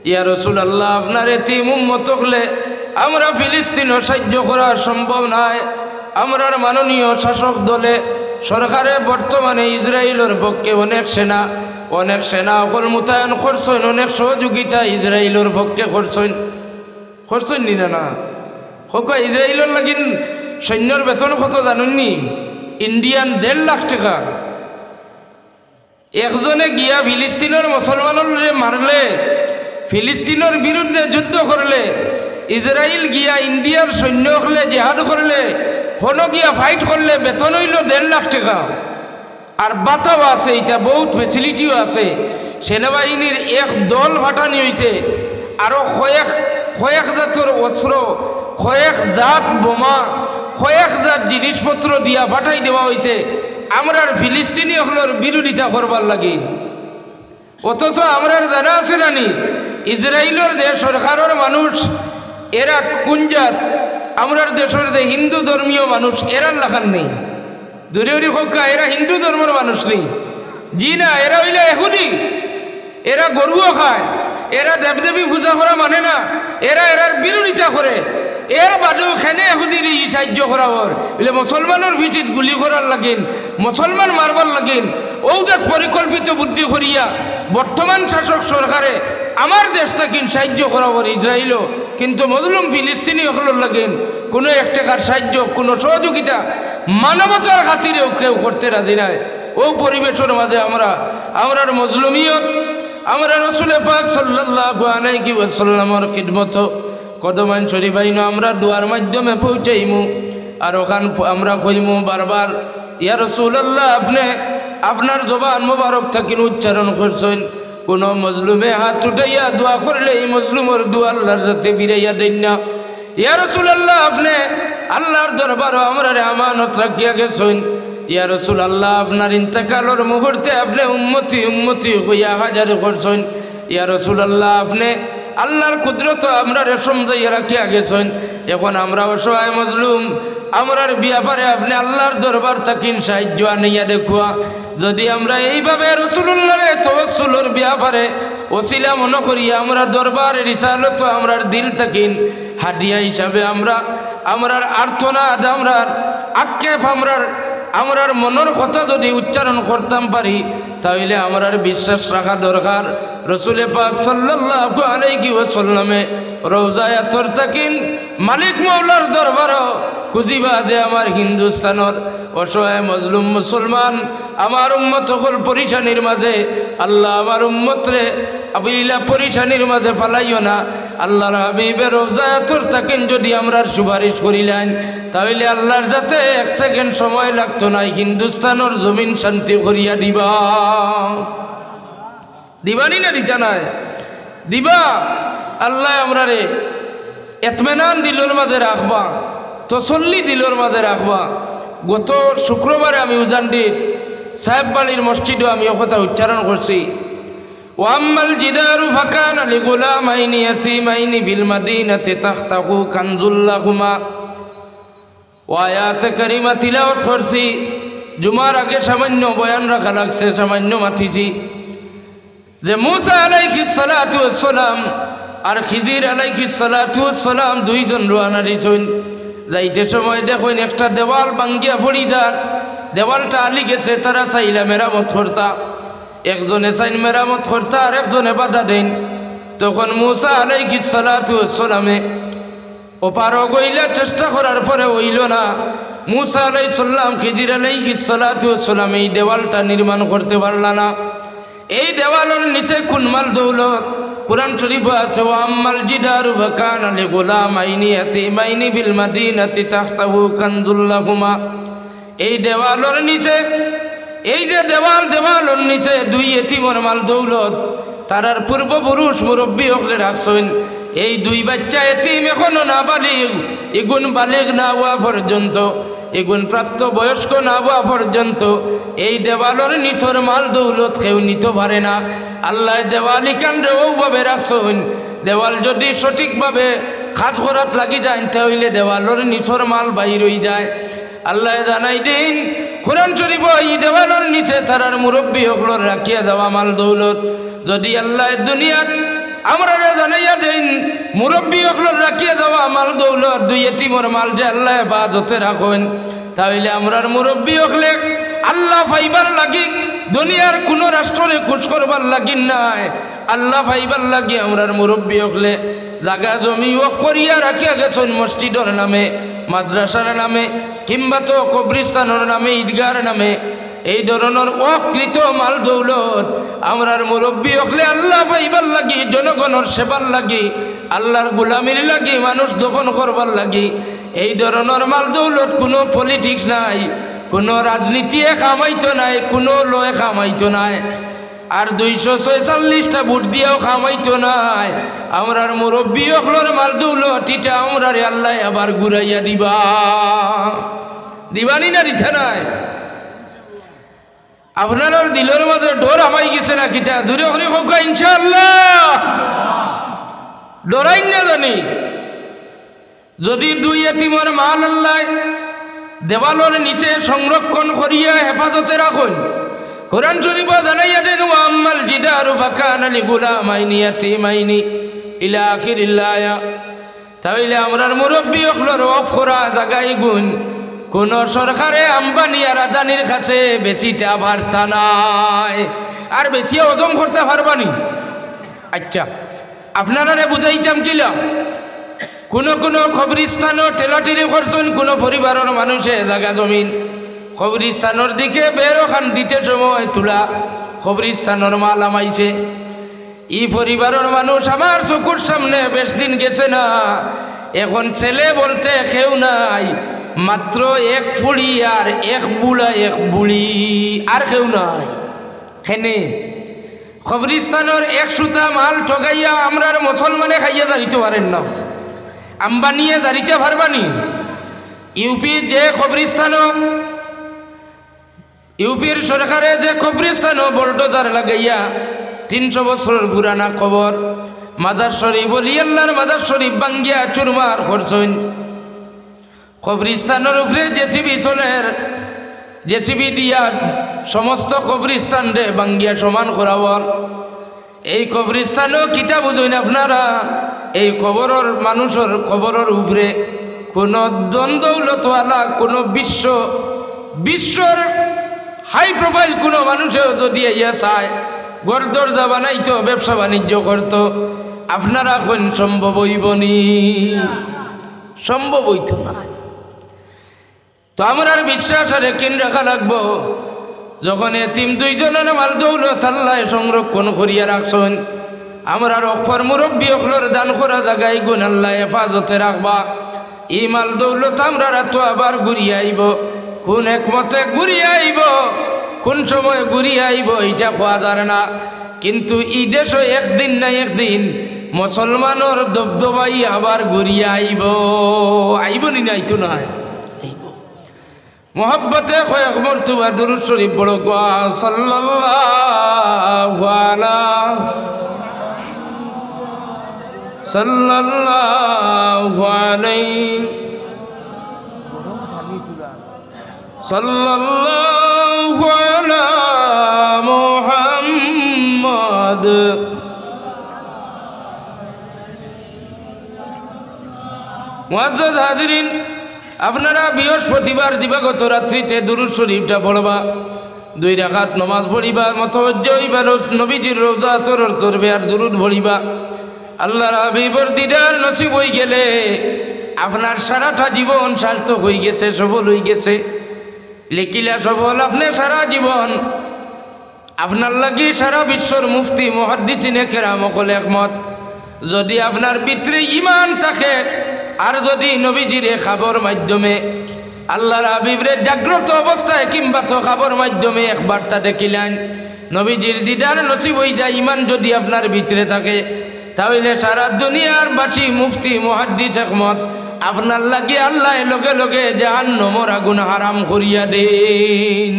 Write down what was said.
ইয়া রাসূলুল্লাহ আপনার এতিম উম্মত হলে আমরা ফিলিস্তিনও সাহায্য করা সম্ভব নয়। আমরার মাননীয় শাসক দলে সরকারে বর্তমানে ইসরায়েলের পক্ষে অনেক সেনা অকল মোতায়েন করছেন, অনেক সহযোগিতা ইসরায়েলের পক্ষে করছেন নি না হোক। ইসরায়েলের লাগিন সৈন্যর বেতন কত জানেননি? ইন্ডিয়ান 1.5 লাখ টাকা। একজনে গিয়া ফিলিস্তিনের মুসলমানরে মারলে, ফিলিস্তিনের বিরুদ্ধে যুদ্ধ করলে, ইসরায়েল গিয়া ইন্ডিয়ার সৈন্য হলে জেহাদ করলে, হনো গিয়া ফাইট করলে বেতন হইল 1.5 লাখ টাকা। আর বাতাও আছে, এটা বহুত ফেসিলিটিও আছে। সেনাবাহিনীর এক দল ফাটানি হয়েছে, আরো কয়েক জাতের অস্ত্র, কয়েক জাত বোমা, কয়েক জাত জিনিসপত্র দিয়া ফাটাই দেওয়া হয়েছে আমরার ফিলিস্তিনি হলোর বিরোধিতা করবার লাগে। অথচ আমরার জানা আছে নানি ইসরায়েলের যে সরকারের মানুষ এরা কোন জাত? আমরার দেশের যে হিন্দু ধর্মীয় মানুষ এরা লাগান নেই। দূরে হোকা এরা হিন্দু ধর্মের মানুষ নেই। জি না, এরা হইলে এহুদি। এরা গরুও খায়, এরা দেবদেবী পূজা করা মানে না, এরার বিরোধিতা করে। এর বাদেও খেনে এহুদির সাহায্য করাবার বলে মুসলমানের ভিটিত গুলি করার লাগেন, মুসলমান মারবার লাগেন। ওদের পরিকল্পিত বুদ্ধি করিয়া বর্তমান শাসক সরকারে আমার দেশটা কিন সাহায্য করাবার ইসরায়েলও, কিন্তু মজলুম ফিলিস্তিনি হকলের লাগেন কোনো এক টাকার সাহায্য, কোনো সহযোগিতা মানবতার খাতিরেও কেউ করতে রাজি নাই। ও পরিবেশের মাঝে আমরার মজলুমিয়ত, আমরা রাসূল পাক সাল্লাল্লাহু আলাইহি ওয়াসাল্লামের খিদমত কদমান শরীফাইন আমরা দুয়ার মাধ্যমে পৌঁছাইমু। আর ওখান আমরা কইমু বারবার, ইয়া রাসূলুল্লাহ আপনি আপনার জবান মোবারক থাকিন উচ্চারণ করছেন, কোন মজলুমে হাত উঠাইয়া দোয়া করলে এই মজলুমের দোয়া আল্লাহর যাতে ফিরাইয়া দেন না। ইয়া রাসূলুল্লাহ আপনি আল্লাহর দরবারও আমরা আমানত রাখিয়া গেছেন। ইয়া রাসূলুল্লাহ আপনার ইন্তেকালের মুহূর্তে আপনি উম্মতি হইয়া হাজার করছেন। ইয়া রাসূলুল্লাহ আপনি আল্লাহর কুদরত আমরা সমঝাইয়া রাখিয়া গেছেন। এখন আমরা অসহায় মজলুম, আমরার ব্যাপারে আপনি আল্লাহর দরবার থাকিন সাহায্য আনিয়া দেখুয়া। যদি আমরা এইভাবে রাসূলুল্লাহর তাওয়াসসুলের ব্যাপারে ওসিলা মনে করিয়া আমরা দরবারে রিসালত আমরার দিল থাকিন হাদিয়া হিসাবে আমরার আর্তনাদ, আমরার আক্ষেপ, আমরার মনের কথা যদি উচ্চারণ করতাম পারি, তাহলে আমরার বিশ্বাস রাখা দরকার রাসূল পাক সাল্লাল্লাহু আলাইহি ওয়াসাল্লামে রওজায়ে আতর তাকিন মালিক মাওলার দরবারও খুঁজিবা যে আমার হিন্দুস্তানের অসহায় মজলুম মুসলমান আমার উম্মত হল পরিশানির মাঝে, আল্লাহ আমার উম্মতরে আবিলা পরিশানির মাঝে ফালাইও না। আল্লাহর হাবিবের রওজায়ে আতর তাকিন যদি আমরার সুপারিশ করিলেন, তাহলে আল্লাহর যাতে 1 সেকেন্ড সময় লাগতো না, হিন্দুস্তানের জমিন শান্তি করিয়া দিবানি না দিতা নাই? দিবা। আল্লাহ আমরারে এতমেনান দিলর মাঝে রাখবা, তসল্লি দিলর মাঝে রাখবা। গত শুক্রবারে আমি উজানডির সাহেব বাড়ির মসজিদও আমি কথা উচ্চারণ করছি, ওয়াম্মাল জিদারু ফাকানা লিগুলামাইনি ইয়াতীমাইনি ফিল মাদিনাতি তাখতাহু কানজুল্লাহুমা। আয়াত কারিমা তিলাওয়াত করছি। জুমার আগে সামান্য বয়ান রাখা লাগছে, সামান্য মাতিছি যে মুসা আলাইহিস সালাতু ওয়াস সালাম আর খিজির আলাইহিস সালাতু ওয়াস সালাম দুইজন রওনা দিছেন। যাইতে সময় দেখুন একটা দেওয়াল ভাঙ্গিয়া পড়ি যার, দেওয়ালটা আলি গেছে, তারা চাইলা মেরামত করতা। একজনে চাইন মেরামত করতা আর একজনে বাধা দেন। তখন মুসা আলাইহিস সালাতু ওয়াস সালামে ওপারও গইলা চেষ্টা করার পরে হইল না। মুসা আলাইহিস সালাম খিজির আলাইহিস সালাতু ওয়াস সালাম এই দেওয়ালটা নির্মাণ করতে পারলা না। এই দেওয়ালের নিচে কুনমাল দৌলত কুরআন শরীফ আছে, ওয়াম্মাল জিদারু ফাকানা লিগুলামাইনি ইয়াতীমাইনি বিল মাদিনাতি তাখতাহু কানজুল্লাহুমা। এই দেওয়ালের নিচে, এই যে দেওয়ালের নিচে 2 এতিমের মাল দৌলত তারার পূর্বপুরুষ মুরব্বী হকলে রাখছেন। এই 2 বাচ্চা এতিম এখনো না বালিগ, এগুন বালিগ না হওয়া পর্যন্ত, এগুন প্রাপ্ত বয়স্ক না হওয়া পর্যন্ত এই দেওয়ালের নিচর মাল দৌলত কেউ নিতে পারে না। আল্লাহ দেওয়ালি কান্ডে ওভাবে রাখছেন, দেওয়াল যদি সঠিকভাবে কাজ করাত লাগি যায় তাহলে দেওয়ালের নিচর মাল বাইর হয়ে যায়। আল্লাহ জানাই দিন কুরআন শরীফ, এই দেওয়ালের নিচে তারার মুরব্বী হকলর রাখিয়া দেওয়া মাল দৌলত যদি আল্লাহ দুনিয়াত আমরা দেন মুরব্বী অকলর রাখিয়া যাওয়া মাল দৌলত দুই এতিমর মাল যে আল্লাহ হেফাজতে রাখেন তাহলে আমরার মুরব্বী অকলে আল্লাহ ফাইবার লাগি দুনিয়ার কোনো রাষ্ট্রে খুশ করবার লাগি নাই আল্লাহ ফাইবার লাগি আমরার মুরব্বী অকলে জাগা জমি ও করিয়া রাখিয়া গেছেন মসজিদের নামে মাদ্রাসার নামে কিংবা তো কবরিস্তানের নামে ঈদগার নামে এই ধরনের অকৃত মাল দৌলত আমরার মুরব্বী হলে আল্লাহ পাইবার লাগি জনগণের সেবার লাগি আল্লাহর গুলামির লাগি মানুষ দফন করবার লাগি এই ধরনের মাল দৌলত কোনো পলিটিক্স নাই কোনো রাজনীতি কামাইতো নাই কোনো লয়ে কামাইতো নাই আর 246টা ভোট দিয়েও কামাইতো নাই আমরার মুরব্বী হলর মাল দৌলত এটা আমরার আল্লাহ আবার ঘুরাইয়া দিবানি না দিতে নাই আপনার দিলের মধ্যে ডর আমাই গেছে না কিতা দূরে করে হোক ইনশাআল্লাহ ডরাই না জানি যদি দুই এতিমর মাল আল্লাহ দেওয়ালের নিচে সংরক্ষণ করিয়া হেফাজতে রাখুন কোরআন শরীফ জানাইয়া দেন ওয়া আম্মাল জিদারু ফাকানা লিগুলামাইনি ইয়াতীমাইনি ইলা আখিরিল আয়া তাইলে আমরার মুরব্বী হলর অফ করা জায়গায় গুণ কোন সরকারে আম্বানি আর আদানির কাছে বেচিটা পারতা নাই আর বেশি হজম করতে পারবানি আচ্ছা আপনারা বুঝাইতাম কিলা কোন কবরস্থানও টেলাটিরি করছেন কোন পরিবারের মানুষে জায়গা জমিন কবরস্থানের দিকে বেরোখান দিতে সময় তুলা কবরস্থানের মাল আমাইছে ই পরিবারের মানুষ আমার চকুর সামনে বেশ দিন গেছে না এখন ছেলে বলতে কেউ নাই মাত্র এক ফুড়ি আর এক বুড়া এক বুড়ি আর কেউ নাই হেনে কবরস্থানের 100টা মাল ঠগাইয়া আমরার মুসলমানে খাইয়া জারিতে পারেন না আম্বানিয়ে জারিতে পারবানি ইউপির যে কবরস্থান ইউপির সরকারে যে কবরস্থান বোল্ডোজার লাগাইয়া 300 বছরের পুরানা কবর মাজার শরীফ ওলি আল্লাহর মাজার শরীফ ভাঙ্গিয়া চুরমার করছেন কবরস্থানের উপরে জেসিবি চলের জেসিবি দিয়া সমস্ত কবরস্থান রে ভাঙ্গিয়া সমান করাবর এই কবরস্থানও কিতা বুঝেন আপনারা এই কবরের মানুষের কবরের উপরে কোন দ্বন্দ্বৌলতওয়ালা কোন বিশ্বর হাই প্রোফাইল কোন মানুষেও যদি ইয়া চায় ঘর দরজা বানাইতো ব্যবসা বাণিজ্য করত আপনারা কোন সম্ভব হইবনি সম্ভব হইত না তো আমরার বিশ্বাস আর কেন রাখা লাগবো যখন এতিম দুইজনের মাল দৌলত আল্লাহ সংরক্ষণ করিয়া রাখছেন আমরার অক্ষর মুরব্বী অখলর দান করা জায়গায় গুণ আল্লাহ হেফাজতে রাখবা এই মাল দৌলত আমরা তো আবার ঘুরিয়ে আইব কোন একমতে ঘুরিয়ে আইব কোন সময় ঘুরিয়ে আইব এটা খোয়া যায় না কিন্তু এই দেশও একদিন না একদিন মুসলমানের দবদবাই আবার ঘুরিয়ে আইব নি নাইতো না মোহব্বতে কয়েক মর্তবা দুরূদ শরীফ পড়ো সাল্লাল্লাহু আলাইহি সাল্লাল্লাহু আলা মুহাম্মদ মুআজ্জাজ হাজিরিন আপনারা বৃহস্পতিবার দিবাগত রাত্রিতে দুরূদ শরীফটা পড়বা 2 রাকাত নামাজ পড়িবা মতওয়াজ্জহ হইবা নবীজির রওজা তরর করবে আর দুরূদ পড়িবা আল্লাহর হাবিবের দিদার নসিব হই গেলে আপনার সারাটা জীবন সার্থক হয়ে গেছে সফল হয়ে গেছে লেকিলা সফল আপনি সারা জীবন আপনার লাগি সারা বিশ্বর মুফতি মুহাদ্দিসিনে কেরাম সকলে একমত যদি আপনার ভিতরে ঈমান থাকে আর যদি নবীজির খাবর মাধ্যমে আল্লাহর হাবিবরে জাগ্রত অবস্থায় কিংবা তো খাবর মাধ্যমে একবার তা দেখিলেন নবীজির দিদার নসিব হয়ে যায় ঈমান যদি আপনার ভিতরে থাকে তাহলে সারা দুনিয়ার বাসী মুফতি মুহাদ্দিস একমত আপনার লাগি আল্লাহ লগে লগে জাহান্নামের আগুন হারাম করিয়া দেন।